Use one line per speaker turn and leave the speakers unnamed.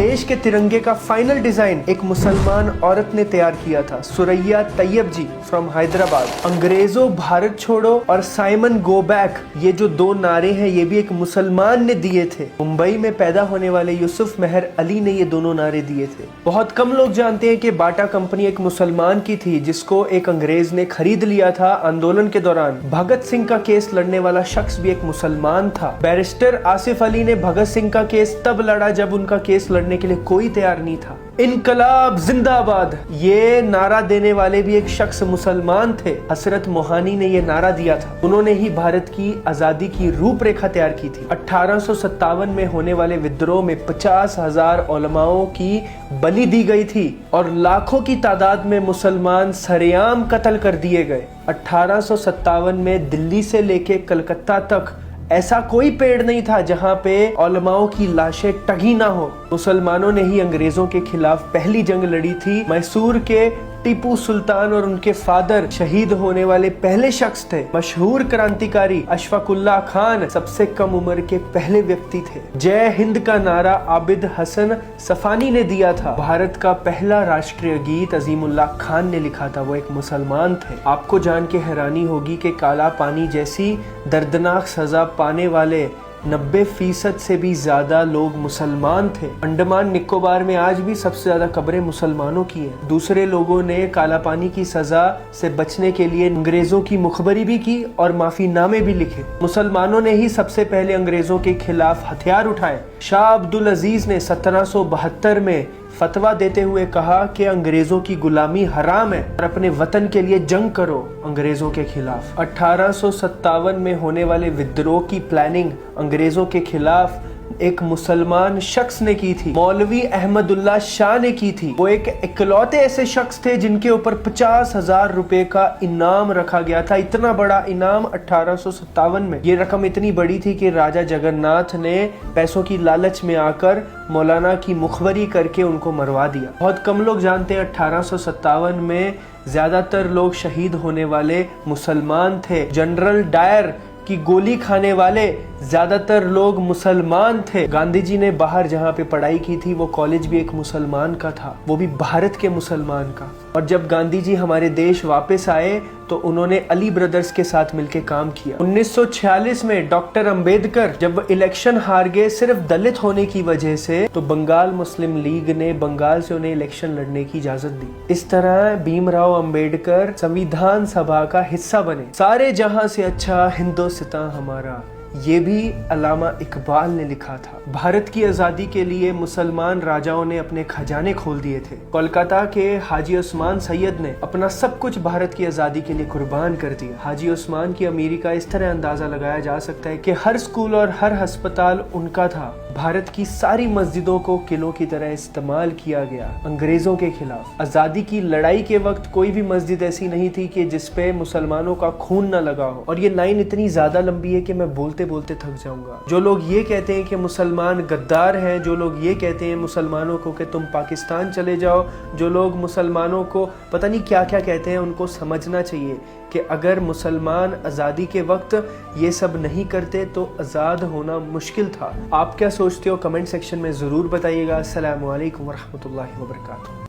देश के तिरंगे का फाइनल डिजाइन एक मुसलमान औरत ने तैयार किया था, सुरैया तैयब जी फ्रॉम हैदराबाद। अंग्रेजों भारत छोड़ो और साइमन गो बैक, ये जो दो नारे हैं ये भी एक मुसलमान ने दिए थे। मुंबई में पैदा होने वाले यूसुफ मेहर अली ने ये दोनों नारे दिए थे। बहुत कम लोग जानते हैं कि बाटा कंपनी एक मुसलमान की थी जिसको एक अंग्रेज ने खरीद लिया था आंदोलन के दौरान। भगत सिंह का केस लड़ने वाला शख्स भी एक मुसलमान था। बैरिस्टर आसिफ अली ने भगत सिंह का केस तब लड़ा जब उनका केस लड़ने के लिए कोई तैयार नहीं था। इनकलाब जिंदाबाद, ये नारा देने वाले भी एक शख्स मुसलमान थे। हसरत मोहानी ने ये नारा दिया था। उन्होंने ही भारत की आजादी की रूपरेखा तैयार की थी। 1857 में होने वाले विद्रोह में 50,000 उलमाओं की बलि दी गई थी और लाखों की तादाद में मुसलमान सरेआम कत्ल कर दिए गए। 1857 में दिल्ली से लेके कलकत्ता तक ऐसा कोई पेड़ नहीं था जहां पे उलमाओं की लाशें टंगी ना हो। मुसलमानों ने ही अंग्रेजों के खिलाफ पहली जंग लड़ी थी। मैसूर के टीपू सुल्तान और उनके फादर शहीद होने वाले पहले शख्स थे। मशहूर क्रांतिकारी अशफाकुल्ला खान सबसे कम उम्र के पहले व्यक्ति थे। जय हिंद का नारा आबिद हसन सफानी ने दिया था। भारत का पहला राष्ट्रीय गीत अजीमुल्लाह खान ने लिखा था, वो एक मुसलमान थे। आपको जान के हैरानी होगी कि काला पानी जैसी दर्दनाक सजा पाने वाले 90% से भी ज्यादा लोग मुसलमान थे। अंडमान निकोबार में आज भी सबसे ज्यादा कब्रें मुसलमानों की हैं। दूसरे लोगों ने काला पानी की सजा से बचने के लिए अंग्रेजों की मुखबरी भी की और माफीनामे भी लिखे। मुसलमानों ने ही सबसे पहले अंग्रेजों के खिलाफ हथियार उठाए। शाह अब्दुल अजीज ने 1772 में फतवा देते हुए कहा कि अंग्रेजों की गुलामी हराम है और अपने वतन के लिए जंग करो अंग्रेजों के खिलाफ। 1857 में होने वाले विद्रोह की प्लानिंग अंग्रेजों के खिलाफ एक मुसलमान शख्स ने की थी। मौलवी अहमदुल्ला शाह ने की थी। वो एक इकलौते ऐसे शख्स थे जिनके ऊपर 50,000 रुपए का इनाम रखा गया था। इतना बड़ा इनाम 1857 में। ये रकम इतनी बड़ी थी कि राजा जगन्नाथ ने पैसों की लालच में आकर मौलाना की मुखबरी करके उनको मरवा दिया। बहुत कम लोग जानते हैं 1857 में ज्यादातर लोग शहीद होने वाले मुसलमान थे। जनरल डायर की गोली खाने वाले ज्यादातर लोग मुसलमान थे। गांधी जी ने बाहर जहाँ पे पढ़ाई की थी वो कॉलेज भी एक मुसलमान का था, वो भी भारत के मुसलमान का। और जब गांधी जी हमारे देश वापस आए तो उन्होंने अली ब्रदर्स के साथ मिलकर काम किया। 1946 में डॉक्टर अंबेडकर जब इलेक्शन हार गए सिर्फ दलित होने की वजह से, तो बंगाल मुस्लिम लीग ने बंगाल से उन्हें इलेक्शन लड़ने की इजाजत दी। इस तरह भीमराव अंबेडकर संविधान सभा का हिस्सा बने। सारे जहां से अच्छा हिंदुस्तान हमारा, ये भी अल्लामा इकबाल ने लिखा था। भारत की आज़ादी के लिए मुसलमान राजाओं ने अपने खजाने खोल दिए थे। कोलकाता के हाजी उस्मान सैयद ने अपना सब कुछ भारत की आज़ादी के लिए कुर्बान कर दिया। हाजी उस्मान की अमीरी का इस तरह अंदाजा लगाया जा सकता है कि हर स्कूल और हर अस्पताल उनका था। भारत की सारी मस्जिदों को किलों की तरह इस्तेमाल किया गया अंग्रेजों के खिलाफ। आज़ादी की लड़ाई के वक्त कोई भी मस्जिद ऐसी नहीं थी कि जिसपे मुसलमानों का खून न लगा हो। और ये लाइन इतनी ज्यादा लंबी है कि मैं बोलते बोलते थक जाऊंगा। जो लोग ये कहते हैं कि मुसलमान गद्दार हैं, जो लोग ये कहते हैं मुसलमानों को कि तुम पाकिस्तान चले जाओ, जो लोग मुसलमानों को पता नहीं क्या क्या कहते हैं, उनको समझना चाहिए कि अगर मुसलमान आज़ादी के वक्त ये सब नहीं करते तो आज़ाद होना मुश्किल था। आप क्या सोचते हो कमेंट सेक्शन में ज़रूर बताइएगा। अस्सलामु अलैकुम वरहमतुल्लाहि वबरकातुहू।